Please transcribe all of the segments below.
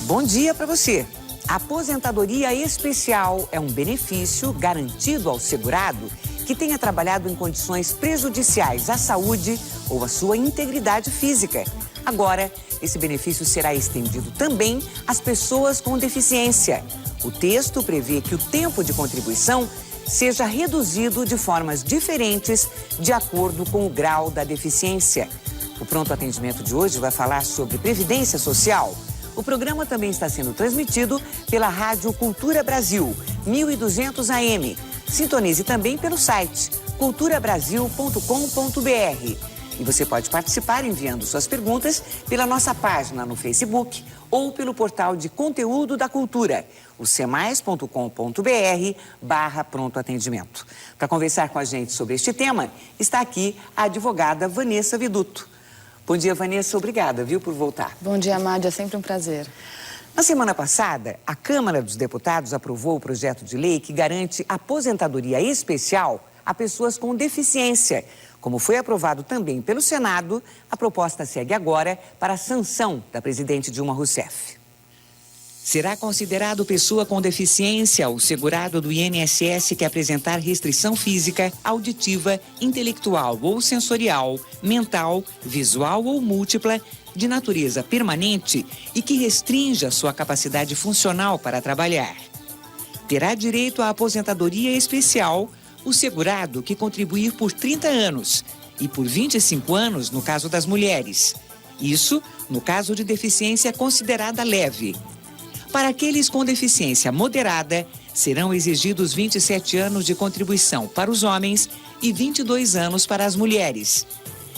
Bom dia para você. A aposentadoria especial é um benefício garantido ao segurado que tenha trabalhado em condições prejudiciais à saúde ou à sua integridade física. Agora, esse benefício será estendido também às pessoas com deficiência. O texto prevê que o tempo de contribuição seja reduzido de formas diferentes de acordo com o grau da deficiência. O Pronto Atendimento de hoje vai falar sobre Previdência Social. O programa também está sendo transmitido pela Rádio Cultura Brasil, 1200 AM. Sintonize também pelo site culturabrasil.com.br. E você pode participar enviando suas perguntas pela nossa página no Facebook ou pelo portal de conteúdo da cultura, o cemais.com.br/pronto atendimento. Para conversar com a gente sobre este tema, está aqui a advogada Vanessa Viduto. Bom dia, Vanessa. Obrigada, viu, por voltar. Bom dia, Mádia. É sempre um prazer. Na semana passada, a Câmara dos Deputados aprovou o projeto de lei que garante aposentadoria especial a pessoas com deficiência. Como foi aprovado também pelo Senado, a proposta segue agora para a sanção da presidente Dilma Rousseff. Será considerado pessoa com deficiência o segurado do INSS que apresentar restrição física, auditiva, intelectual ou sensorial, mental, visual ou múltipla, de natureza permanente e que restrinja sua capacidade funcional para trabalhar. Terá direito à aposentadoria especial o segurado que contribuir por 30 anos e por 25 anos no caso das mulheres. Isso no caso de deficiência considerada leve. Para aqueles com deficiência moderada, serão exigidos 27 anos de contribuição para os homens e 22 anos para as mulheres.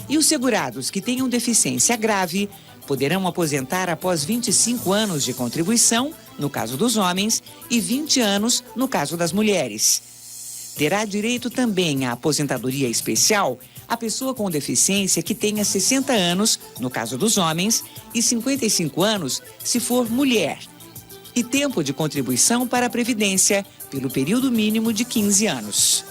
E os segurados que tenham deficiência grave poderão aposentar após 25 anos de contribuição, no caso dos homens, e 20 anos no caso das mulheres. Terá direito também à aposentadoria especial a pessoa com deficiência que tenha 60 anos, no caso dos homens, e 55 anos se for mulher. E tempo de contribuição para a Previdência pelo período mínimo de 15 anos.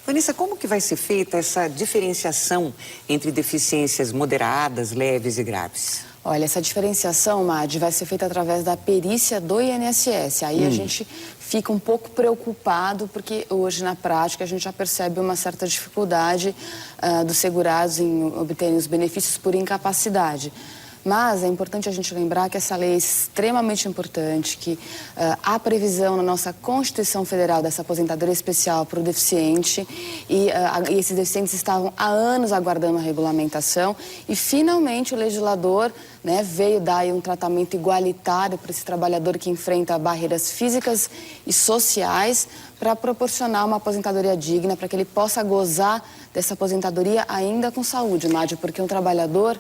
Vanessa, como que vai ser feita essa diferenciação entre deficiências moderadas, leves e graves? Olha, essa diferenciação, Madi, vai ser feita através da perícia do INSS. Aí a gente fica um pouco preocupado, porque hoje, na prática, a gente já percebe uma certa dificuldade dos segurados em obterem os benefícios por incapacidade. Mas é importante a gente lembrar que essa lei é extremamente importante, que há previsão na nossa Constituição Federal dessa aposentadoria especial para o deficiente e esses deficientes estavam há anos aguardando a regulamentação e finalmente o legislador veio dar aí um tratamento igualitário para esse trabalhador que enfrenta barreiras físicas e sociais para proporcionar uma aposentadoria digna, para que ele possa gozar dessa aposentadoria ainda com saúde, Nádia, porque um trabalhador...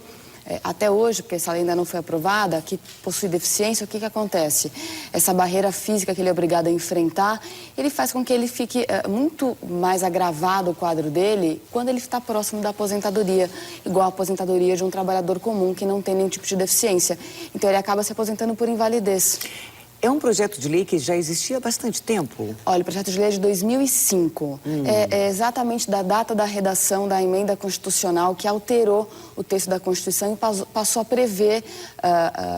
até hoje, porque essa lei ainda não foi aprovada, que possui deficiência, o que acontece? Essa barreira física que ele é obrigado a enfrentar, ele faz com que ele fique muito mais agravado o quadro dele quando ele está próximo da aposentadoria, igual a aposentadoria de um trabalhador comum que não tem nenhum tipo de deficiência. Então ele acaba se aposentando por invalidez. É um projeto de lei que já existia há bastante tempo? Olha, o projeto de lei é de 2005. É exatamente da data da redação da emenda constitucional que alterou o texto da Constituição e passou a prever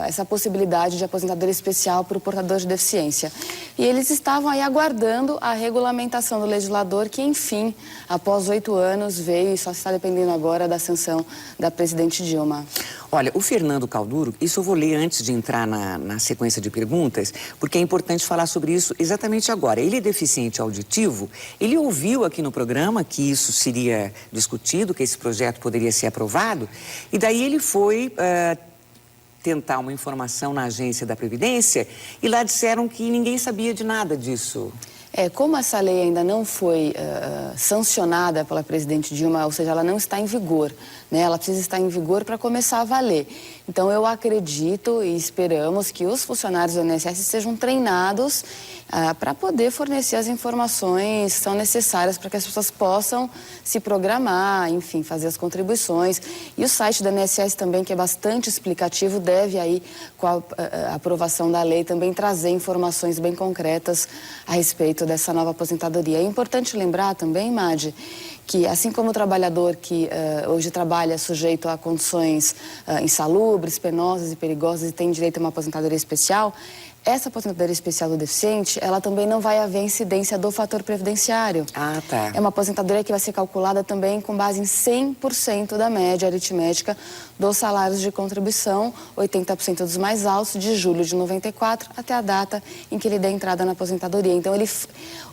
essa possibilidade de aposentadoria especial para o portador de deficiência. E eles estavam aí aguardando a regulamentação do legislador que, enfim, após 8 anos veio e só está dependendo agora da sanção da presidente Dilma. Olha, o Fernando Calduro, isso eu vou ler antes de entrar na sequência de perguntas, porque é importante falar sobre isso exatamente agora. Ele é deficiente auditivo, ele ouviu aqui no programa que isso seria discutido, que esse projeto poderia ser aprovado, e daí ele foi tentar uma informação na agência da Previdência e lá disseram que ninguém sabia de nada disso. Como essa lei ainda não foi sancionada pela presidente Dilma, ou seja, ela não está em vigor, ela precisa estar em vigor para começar a valer. Então, eu acredito e esperamos que os funcionários do INSS sejam treinados para poder fornecer as informações que são necessárias para que as pessoas possam se programar, enfim, fazer as contribuições. E o site do INSS também, que é bastante explicativo, deve aí, com a aprovação da lei, também trazer informações bem concretas a respeito dessa nova aposentadoria. É importante lembrar também, Madi, que, assim como o trabalhador que hoje trabalha sujeito a condições insalubres, penosas e perigosas e tem direito a uma aposentadoria especial, essa aposentadoria especial do deficiente, ela também não vai haver incidência do fator previdenciário. Ah, tá. É uma aposentadoria que vai ser calculada também com base em 100% da média aritmética dos salários de contribuição, 80% dos mais altos, de julho de 94 até a data em que ele der entrada na aposentadoria. Então,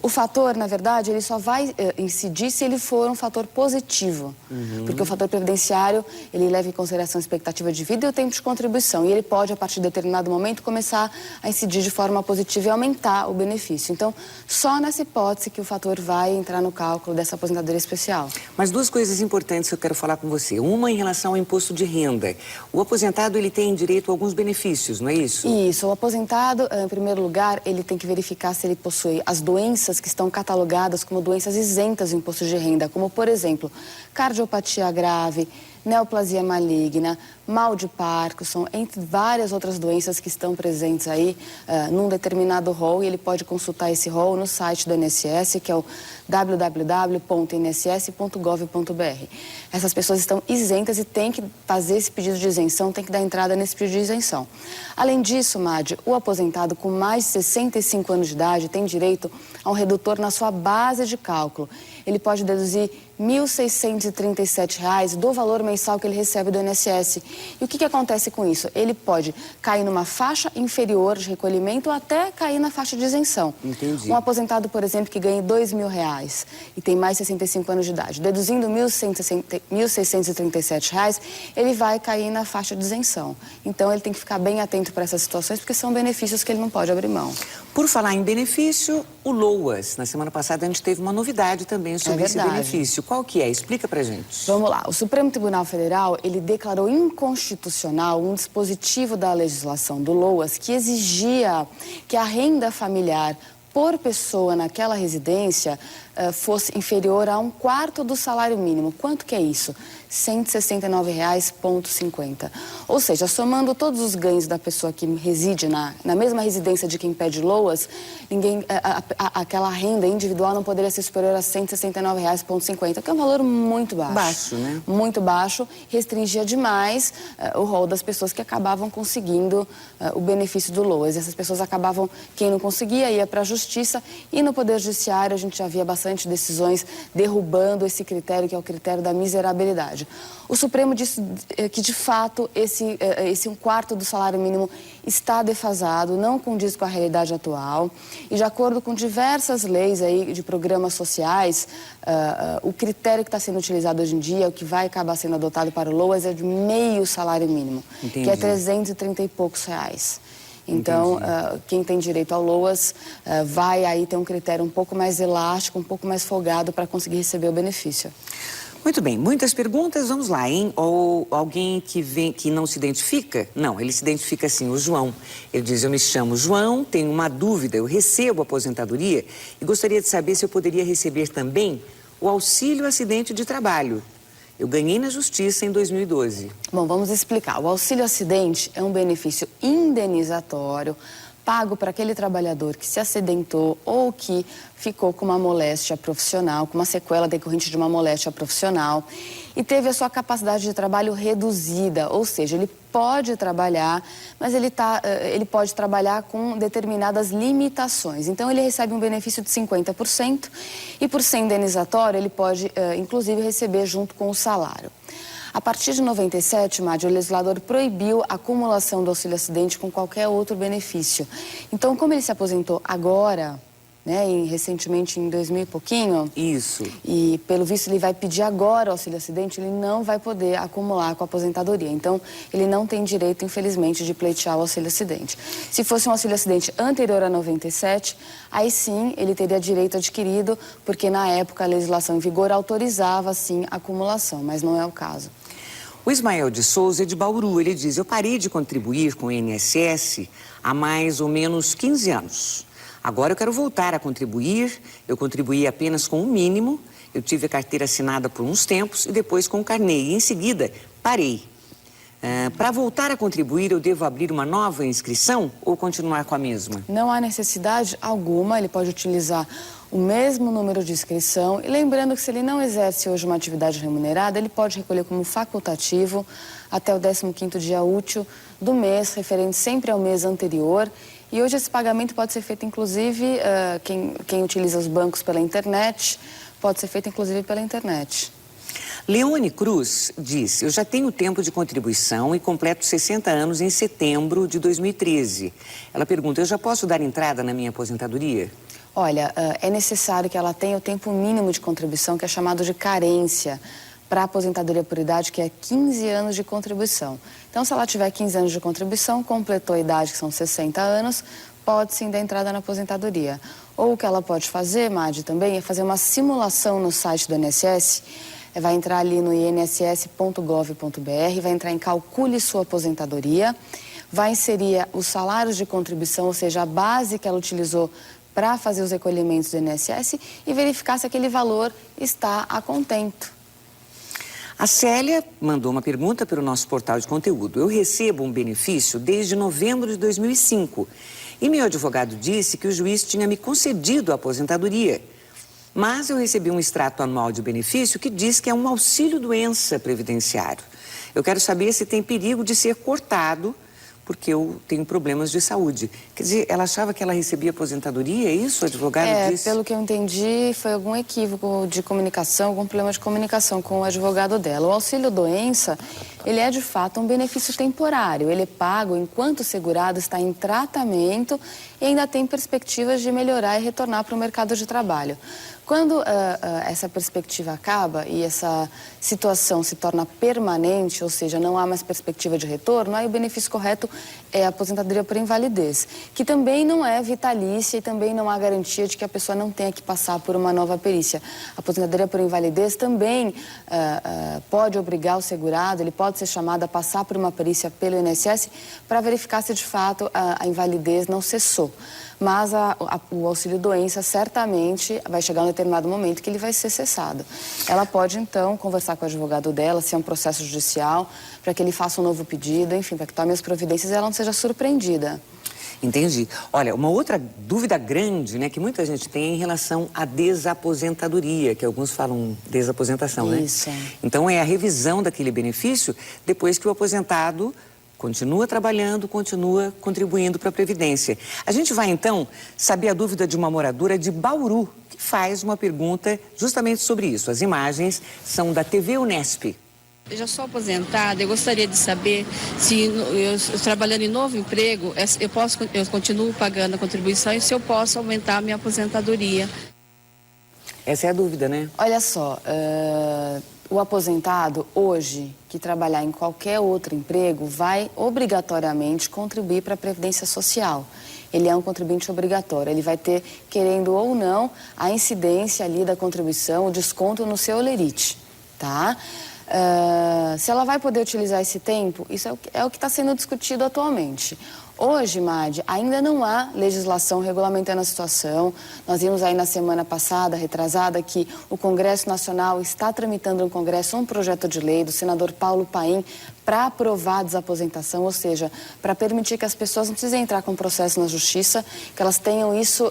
o fator, na verdade, ele só vai incidir se ele for um fator positivo. Porque o fator previdenciário, ele leva em consideração a expectativa de vida e o tempo de contribuição. E ele pode, a partir de determinado momento, começar a incidir de forma positiva e aumentar o benefício. Então, só nessa hipótese que o fator vai entrar no cálculo dessa aposentadoria especial. Mas duas coisas importantes que eu quero falar com você. Uma em relação ao imposto de renda. O aposentado, ele tem direito a alguns benefícios, não é isso? Isso. O aposentado, em primeiro lugar, ele tem que verificar se ele possui as doenças que estão catalogadas como doenças isentas do imposto de renda, como, por exemplo, cardiopatia grave, neoplasia maligna, mal de Parkinson, entre várias outras doenças que estão presentes aí num determinado rol, e ele pode consultar esse rol no site do INSS, que é o www.inss.gov.br. Essas pessoas estão isentas e têm que fazer esse pedido de isenção, tem que dar entrada nesse pedido de isenção. Além disso, Madi, o aposentado com mais de 65 anos de idade tem direito a um redutor na sua base de cálculo. Ele pode deduzir R$ 1.637 do valor mensal que ele recebe do INSS. E o que acontece com isso? Ele pode cair numa faixa inferior de recolhimento ou até cair na faixa de isenção. Entendi. Um aposentado, por exemplo, que ganha R$ 2.000 e tem mais de 65 anos de idade, deduzindo R$ 1.637, ele vai cair na faixa de isenção. Então, ele tem que ficar bem atento para essas situações, porque são benefícios que ele não pode abrir mão. Por falar em benefício, o LOAS. Na semana passada, a gente teve uma novidade também sobre esse benefício. Qual que é? Explica pra gente. Vamos lá. O Supremo Tribunal Federal, ele declarou inconstitucional um dispositivo da legislação do LOAS que exigia que a renda familiar por pessoa naquela residência fosse inferior a 1/4 do salário mínimo. Quanto que é isso? R$ 169,50. Ou seja, somando todos os ganhos da pessoa que reside na mesma residência de quem pede LOAS, aquela renda individual não poderia ser superior a R$ 169,50, que é um valor muito baixo. Baixo, né? Muito baixo, restringia demais o rol das pessoas que acabavam conseguindo o benefício do LOAS. Essas pessoas acabavam, quem não conseguia, ia para a justiça, e no Poder Judiciário a gente já via bastante decisões derrubando esse critério, que é o critério da miserabilidade. O Supremo disse que, de fato, esse 1/4 do salário mínimo está defasado, não condiz com a realidade atual, e de acordo com diversas leis aí de programas sociais, o critério que está sendo utilizado hoje em dia, o que vai acabar sendo adotado para o LOAS, é de meio salário mínimo. Entendi. Que é 330 e poucos reais. Então, quem tem direito ao LOAS vai aí ter um critério um pouco mais elástico, um pouco mais folgado para conseguir receber o benefício. Muito bem, muitas perguntas, vamos lá, hein? Ou alguém que não se identifica? Não, ele se identifica assim, o João. Ele diz, eu me chamo João, tenho uma dúvida, eu recebo aposentadoria e gostaria de saber se eu poderia receber também o auxílio acidente de trabalho. Eu ganhei na justiça em 2012. Bom, vamos explicar. O auxílio acidente é um benefício indenizatório pago para aquele trabalhador que se acidentou ou que ficou com uma moléstia profissional, com uma sequela decorrente de uma moléstia profissional e teve a sua capacidade de trabalho reduzida, ou seja, ele pode trabalhar, mas ele pode trabalhar com determinadas limitações. Então, ele recebe um benefício de 50% e, por ser indenizatório, ele pode, inclusive, receber junto com o salário. A partir de 97, Madi, o legislador proibiu a acumulação do auxílio-acidente com qualquer outro benefício. Então, como ele se aposentou agora, né, recentemente em 2000 e pouquinho... Isso. E, pelo visto, ele vai pedir agora o auxílio-acidente, ele não vai poder acumular com a aposentadoria. Então, ele não tem direito, infelizmente, de pleitear o auxílio-acidente. Se fosse um auxílio-acidente anterior a 97, aí sim ele teria direito adquirido, porque na época a legislação em vigor autorizava, sim, a acumulação, mas não é o caso. O Ismael de Souza é de Bauru, ele diz, eu parei de contribuir com o INSS há mais ou menos 15 anos. Agora eu quero voltar a contribuir, eu contribuí apenas com o mínimo, eu tive a carteira assinada por uns tempos e depois com o carnê, e em seguida parei. Para voltar a contribuir, eu devo abrir uma nova inscrição ou continuar com a mesma? Não há necessidade alguma, ele pode utilizar o mesmo número de inscrição. E lembrando que se ele não exerce hoje uma atividade remunerada, ele pode recolher como facultativo até o 15º dia útil do mês, referente sempre ao mês anterior. E hoje esse pagamento pode ser feito, inclusive, quem utiliza os bancos pela internet, pode ser feito, inclusive, pela internet. Leone Cruz disse: eu já tenho tempo de contribuição e completo 60 anos em setembro de 2013. Ela pergunta: eu já posso dar entrada na minha aposentadoria? Olha, é necessário que ela tenha o tempo mínimo de contribuição, que é chamado de carência, para a aposentadoria por idade, que é 15 anos de contribuição. Então, se ela tiver 15 anos de contribuição, completou a idade, que são 60 anos, pode sim dar entrada na aposentadoria. Ou o que ela pode fazer, Madi, também, é fazer uma simulação no site do INSS. Vai entrar ali no inss.gov.br, vai entrar em Calcule Sua Aposentadoria, vai inserir os salários de contribuição, ou seja, a base que ela utilizou para fazer os recolhimentos do INSS e verificar se aquele valor está a contento. A Célia mandou uma pergunta pelo nosso portal de conteúdo. Eu recebo um benefício desde novembro de 2005 e meu advogado disse que o juiz tinha me concedido a aposentadoria. Mas eu recebi um extrato anual de benefício que diz que é um auxílio-doença previdenciário. Eu quero saber se tem perigo de ser cortado porque eu tenho problemas de saúde. Quer dizer, ela achava que ela recebia aposentadoria, é isso? O advogado disse? Pelo que eu entendi, foi algum equívoco de comunicação, algum problema de comunicação com o advogado dela. O auxílio-doença, ele é de fato um benefício temporário. Ele é pago enquanto o segurado está em tratamento e ainda tem perspectivas de melhorar e retornar para o mercado de trabalho. Quando essa perspectiva acaba e essa situação se torna permanente, ou seja, não há mais perspectiva de retorno, aí o benefício correto é a aposentadoria por invalidez, que também não é vitalícia e também não há garantia de que a pessoa não tenha que passar por uma nova perícia. A aposentadoria por invalidez também pode obrigar o segurado, ele pode ser chamado a passar por uma perícia pelo INSS para verificar se de fato a invalidez não cessou. Mas o auxílio-doença certamente vai chegar um determinado momento que ele vai ser cessado. Ela pode, então, conversar com o advogado dela, se é um processo judicial, para que ele faça um novo pedido, enfim, para que tome as providências e ela não seja surpreendida. Entendi. Olha, uma outra dúvida grande, né, que muita gente tem é em relação à desaposentadoria, que alguns falam desaposentação, né? Isso. Então, é a revisão daquele benefício depois que o aposentado continua trabalhando, continua contribuindo para a Previdência. A gente vai, então, saber a dúvida de uma moradora de Bauru, que faz uma pergunta justamente sobre isso. As imagens são da TV Unesp. Eu já sou aposentada, eu gostaria de saber se eu trabalhando em novo emprego, eu continuo pagando a contribuição e se eu posso aumentar a minha aposentadoria. Essa é a dúvida, né? Olha só, o aposentado hoje que trabalhar em qualquer outro emprego vai obrigatoriamente contribuir para a Previdência Social. Ele é um contribuinte obrigatório, ele vai ter, querendo ou não, a incidência ali da contribuição, o desconto no seu olerite, tá? Se ela vai poder utilizar esse tempo, isso é o que está sendo discutido atualmente. Hoje, Madi, ainda não há legislação regulamentando a situação. Nós vimos aí na semana passada, retrasada, que o Congresso Nacional está tramitando no Congresso um projeto de lei do senador Paulo Paim para aprovar a desaposentação, ou seja, para permitir que as pessoas não precisem entrar com processo na justiça, que elas tenham isso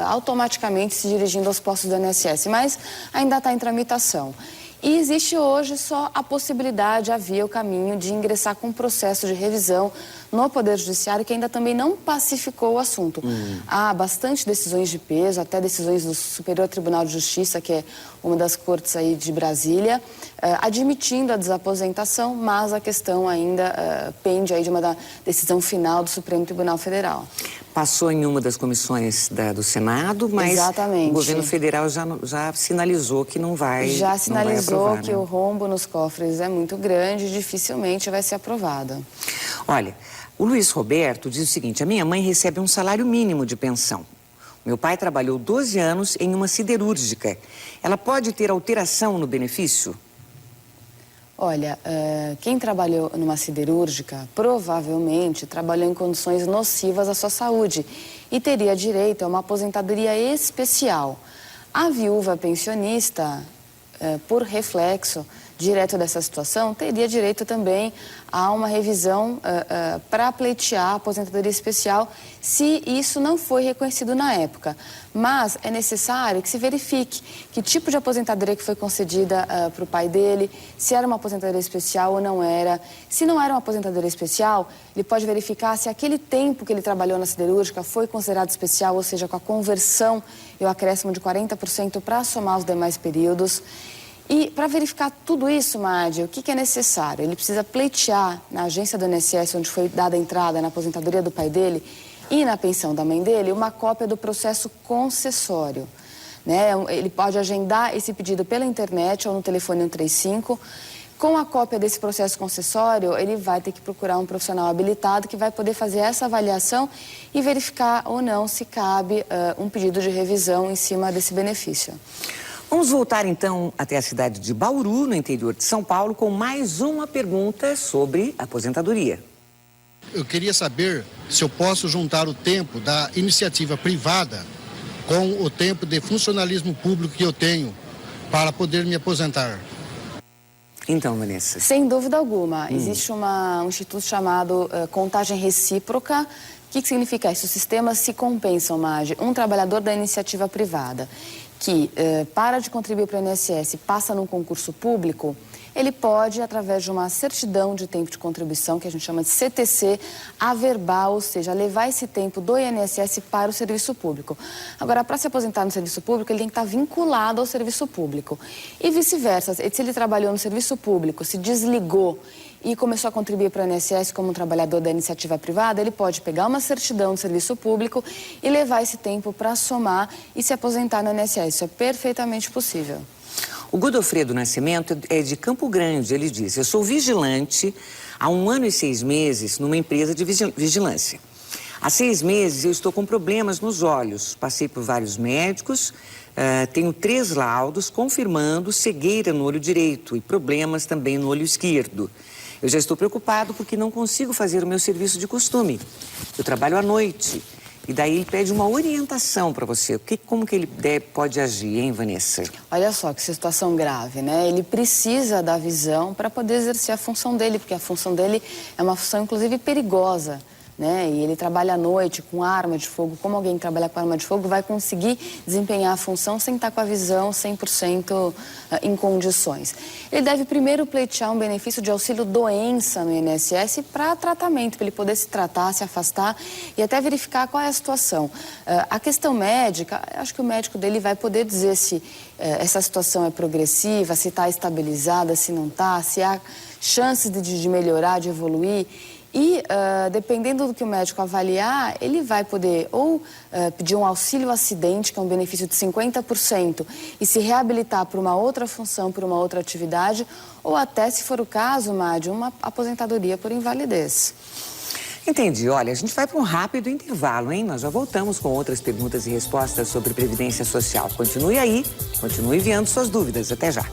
automaticamente se dirigindo aos postos do INSS, mas ainda está em tramitação. E existe hoje só a possibilidade, a via, o caminho de ingressar com um processo de revisão no Poder Judiciário, que ainda também não pacificou o assunto. Há bastante decisões de peso, até decisões do Superior Tribunal de Justiça, que é uma das cortes aí de Brasília, admitindo a desaposentação, mas a questão ainda pende aí de uma decisão final do Supremo Tribunal Federal. Passou em uma das comissões do Senado, mas exatamente, o governo federal já sinalizou que não vai aprovar. Já sinalizou que o rombo nos cofres é muito grande e dificilmente vai ser aprovado. Olha, o Luiz Roberto diz o seguinte: a minha mãe recebe um salário mínimo de pensão. Meu pai trabalhou 12 anos em uma siderúrgica. Ela pode ter alteração no benefício? Olha, quem trabalhou numa siderúrgica provavelmente trabalhou em condições nocivas à sua saúde e teria direito a uma aposentadoria especial. A viúva pensionista, por reflexo direto dessa situação, teria direito também a uma revisão para pleitear a aposentadoria especial, se isso não foi reconhecido na época. Mas é necessário que se verifique que tipo de aposentadoria que foi concedida para o pai dele, se era uma aposentadoria especial ou não era. Se não era uma aposentadoria especial, ele pode verificar se aquele tempo que ele trabalhou na siderúrgica foi considerado especial, ou seja, com a conversão e o acréscimo de 40% para somar os demais períodos. E para verificar tudo isso, Madi, o que é necessário? Ele precisa pleitear na agência do INSS, onde foi dada a entrada na aposentadoria do pai dele e na pensão da mãe dele, uma cópia do processo concessório. Né? Ele pode agendar esse pedido pela internet ou no telefone 135. Com a cópia desse processo concessório, ele vai ter que procurar um profissional habilitado que vai poder fazer essa avaliação e verificar ou não se cabe um pedido de revisão em cima desse benefício. Vamos voltar então até a cidade de Bauru, no interior de São Paulo, com mais uma pergunta sobre aposentadoria. Eu queria saber se eu posso juntar o tempo da iniciativa privada com o tempo de funcionalismo público que eu tenho para poder me aposentar. Então, Vanessa. Sem dúvida alguma. Existe um instituto chamado contagem recíproca. O que significa isso? Os sistemas se compensam, Magi. Um trabalhador da iniciativa privada que para de contribuir para o INSS e passa num concurso público, ele pode, através de uma certidão de tempo de contribuição, que a gente chama de CTC, averbar, ou seja, levar esse tempo do INSS para o serviço público. Agora, para se aposentar no serviço público, ele tem que estar vinculado ao serviço público. E vice-versa, se ele trabalhou no serviço público, se desligou e começou a contribuir para o INSS como um trabalhador da iniciativa privada, ele pode pegar uma certidão do serviço público e levar esse tempo para somar e se aposentar no INSS. Isso é perfeitamente possível. O Godofredo Nascimento é de Campo Grande. Ele diz: eu sou vigilante há 1 ano e 6 meses numa empresa de vigilância. Há 6 meses eu estou com problemas nos olhos. Passei por vários médicos, tenho 3 laudos confirmando cegueira no olho direito e problemas também no olho esquerdo. Eu já estou preocupado porque não consigo fazer o meu serviço de costume. Eu trabalho à noite. E daí ele pede uma orientação para você. Como que ele pode agir, hein, Vanessa? Olha só que situação grave, né? Ele precisa da visão para poder exercer a função dele, porque a função dele é uma função, inclusive, perigosa. Né? E ele trabalha à noite com arma de fogo. Como alguém que trabalha com arma de fogo vai conseguir desempenhar a função sem estar com a visão 100% em condições? Ele deve primeiro pleitear um benefício de auxílio doença no INSS para tratamento, para ele poder se tratar, se afastar e até verificar qual é a situação. A questão médica, acho que o médico dele vai poder dizer se essa situação é progressiva, se está estabilizada, se não está, se há chances de melhorar, de evoluir. E, dependendo do que o médico avaliar, ele vai poder ou pedir um auxílio acidente, que é um benefício de 50%, e se reabilitar por uma outra função, por uma outra atividade, ou até, se for o caso, Madi, uma aposentadoria por invalidez. Entendi. Olha, a gente vai para um rápido intervalo, hein? Nós já voltamos com outras perguntas e respostas sobre Previdência Social. Continue aí, continue enviando suas dúvidas. Até já.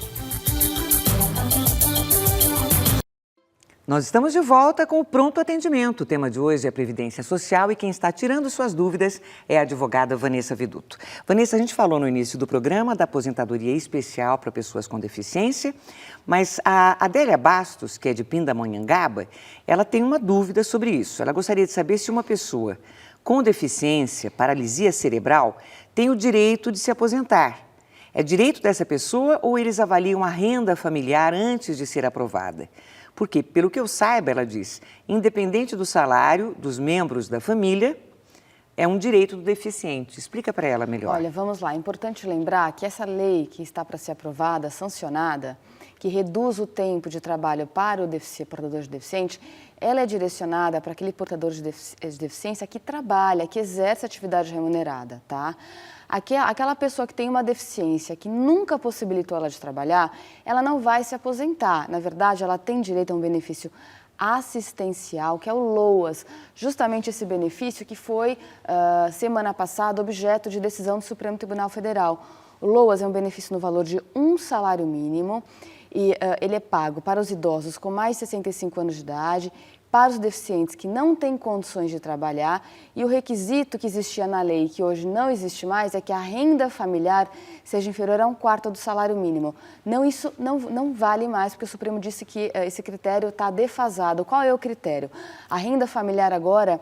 Nós estamos de volta com o Pronto Atendimento. O tema de hoje é Previdência Social e quem está tirando suas dúvidas é a advogada Vanessa Viduto. Vanessa, a gente falou no início do programa da aposentadoria especial para pessoas com deficiência, mas a Adélia Bastos, que é de Pindamonhangaba, ela tem uma dúvida sobre isso. Ela gostaria de saber se uma pessoa com deficiência, paralisia cerebral, tem o direito de se aposentar. É direito dessa pessoa ou eles avaliam a renda familiar antes de ser aprovada? Porque, pelo que eu saiba, ela diz, independente do salário dos membros da família, é um direito do deficiente. Explica para ela melhor. Olha, vamos lá. É importante lembrar que essa lei que está para ser aprovada, sancionada, que reduz o tempo de trabalho para o portador de deficiente, ela é direcionada para aquele portador de deficiência que trabalha, que exerce atividade remunerada, tá? Aquela pessoa que tem uma deficiência que nunca possibilitou ela de trabalhar, ela não vai se aposentar. Na verdade, ela tem direito a um benefício assistencial, que é o LOAS, justamente esse benefício que foi, semana passada, objeto de decisão do Supremo Tribunal Federal. O LOAS é um benefício no valor de 1 salário mínimo e ele é pago para os idosos com mais de 65 anos de idade, para os deficientes que não têm condições de trabalhar, e o requisito que existia na lei, que hoje não existe mais, é que a renda familiar seja inferior a 1/4 do salário mínimo. Isso não vale mais, porque o Supremo disse que esse critério está defasado. Qual é o critério? A renda familiar agora,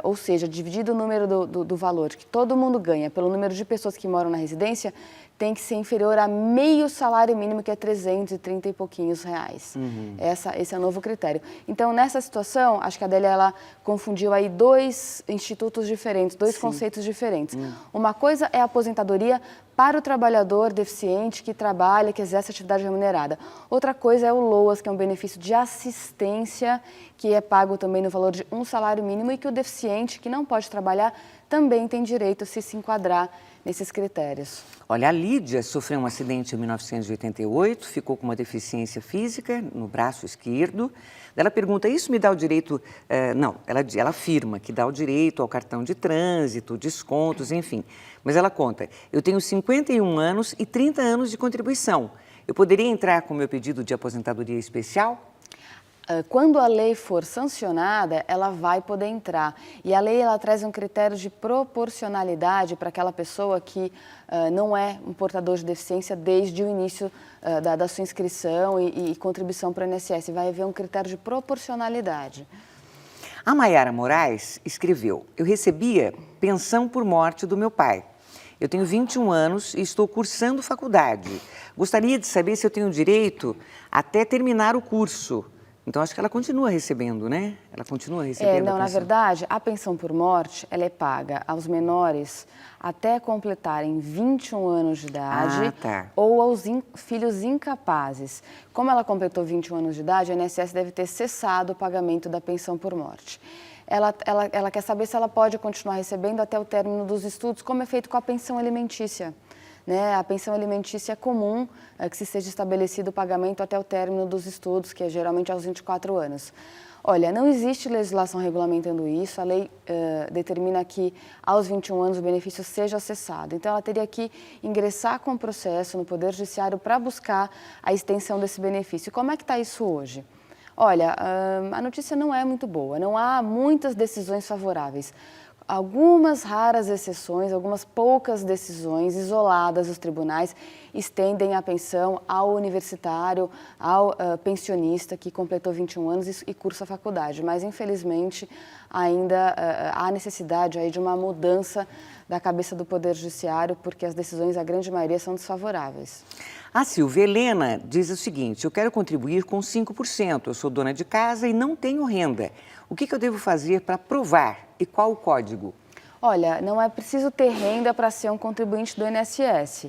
ou seja, dividido o número do valor que todo mundo ganha pelo número de pessoas que moram na residência, tem que ser inferior a meio salário mínimo, que é 330 e pouquinhos reais. Esse é o novo critério. Então, nessa situação, acho que a Adélia, ela confundiu aí dois institutos diferentes, dois conceitos diferentes. Uma coisa é a aposentadoria para o trabalhador deficiente que trabalha, que exerce atividade remunerada. Outra coisa é o LOAS, que é um benefício de assistência, que é pago também no valor de 1 salário mínimo, e que o deficiente que não pode trabalhar também tem direito, se enquadrar nesses critérios. Olha, a Lídia sofreu um acidente em 1988, ficou com uma deficiência física no braço esquerdo. Ela pergunta, isso me dá o direito... Não, ela afirma que dá o direito ao cartão de trânsito, descontos, enfim. Mas ela conta, eu tenho 51 anos e 30 anos de contribuição. Eu poderia entrar com o meu pedido de aposentadoria especial? Quando a lei for sancionada, ela vai poder entrar. E a lei, ela traz um critério de proporcionalidade para aquela pessoa que não é um portador de deficiência desde o início da sua inscrição e contribuição para o INSS. Vai haver um critério de proporcionalidade. A Maiara Moraes escreveu, eu recebia pensão por morte do meu pai. Eu tenho 21 anos e estou cursando faculdade. Gostaria de saber se eu tenho direito até terminar o curso. Então, acho que ela continua recebendo, né? Ela continua recebendo a pensão. Na verdade, a pensão por morte, ela é paga aos menores até completarem 21 anos de idade ou aos filhos incapazes. Como ela completou 21 anos de idade, a INSS deve ter cessado o pagamento da pensão por morte. Ela quer saber se ela pode continuar recebendo até o término dos estudos, como é feito com a pensão alimentícia. A pensão alimentícia é comum que se seja estabelecido o pagamento até o término dos estudos, que é geralmente aos 24 anos. Olha, não existe legislação regulamentando isso, a lei determina que aos 21 anos o benefício seja cessado. Então, ela teria que ingressar com o processo no Poder Judiciário para buscar a extensão desse benefício. Como é que está isso hoje? Olha, a notícia não é muito boa, não há muitas decisões favoráveis. Algumas raras exceções, algumas poucas decisões isoladas dos tribunais estendem a pensão ao universitário, ao pensionista que completou 21 anos e cursa a faculdade. Mas, infelizmente, ainda há necessidade aí de uma mudança da cabeça do Poder Judiciário, porque as decisões, a grande maioria, são desfavoráveis. A Silvia Helena diz o seguinte, eu quero contribuir com 5%, eu sou dona de casa e não tenho renda. O que eu devo fazer para provar e qual o código? Olha, não é preciso ter renda para ser um contribuinte do INSS,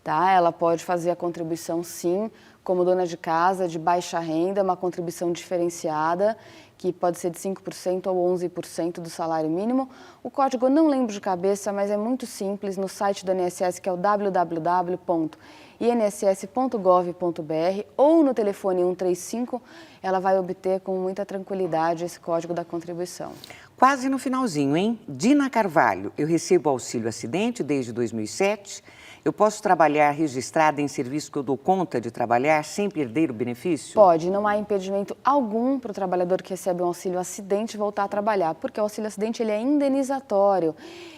tá? Ela pode fazer a contribuição, sim, como dona de casa, de baixa renda, uma contribuição diferenciada, que pode ser de 5% ou 11% do salário mínimo. O código eu não lembro de cabeça, mas é muito simples, no site do INSS, que é o www.inss.gov.br, ou no telefone 135, ela vai obter com muita tranquilidade esse código da contribuição. Quase no finalzinho, hein? Dina Carvalho, eu recebo auxílio acidente desde 2007. Eu posso trabalhar registrada em serviço que eu dou conta de trabalhar sem perder o benefício? Pode, não há impedimento algum para o trabalhador que recebe um auxílio acidente voltar a trabalhar, porque o auxílio acidente ele é indenizatório.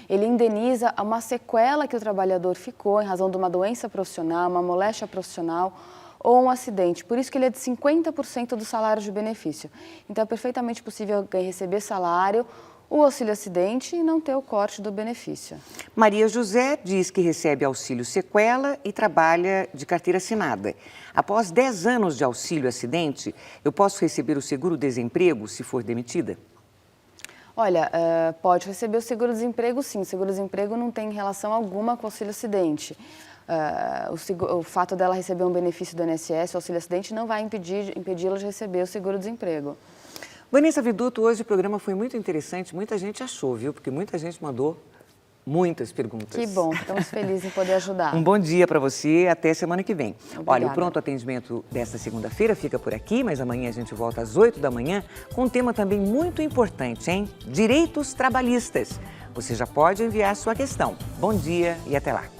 Ele indeniza uma sequela que o trabalhador ficou em razão de uma doença profissional, uma moléstia profissional ou um acidente. Por isso que ele é de 50% do salário de benefício. Então, é perfeitamente possível receber salário, o auxílio acidente e não ter o corte do benefício. Maria José diz que recebe auxílio sequela e trabalha de carteira assinada. Após 10 anos de auxílio acidente, eu posso receber o seguro-desemprego se for demitida? Olha, pode receber o seguro-desemprego, sim. O seguro-desemprego não tem relação alguma com o auxílio acidente. O fato dela receber um benefício do INSS, o auxílio acidente, não vai impedi-la de receber o seguro-desemprego. Vanessa Viduto, hoje o programa foi muito interessante, muita gente achou, viu? Porque muita gente mandou muitas perguntas. Que bom, estamos felizes em poder ajudar. Um bom dia para você, até semana que vem. Obrigada. Olha, o Pronto Atendimento desta segunda-feira fica por aqui, mas amanhã a gente volta às 8 da manhã com um tema também muito importante, hein? Direitos trabalhistas. Você já pode enviar sua questão. Bom dia e até lá.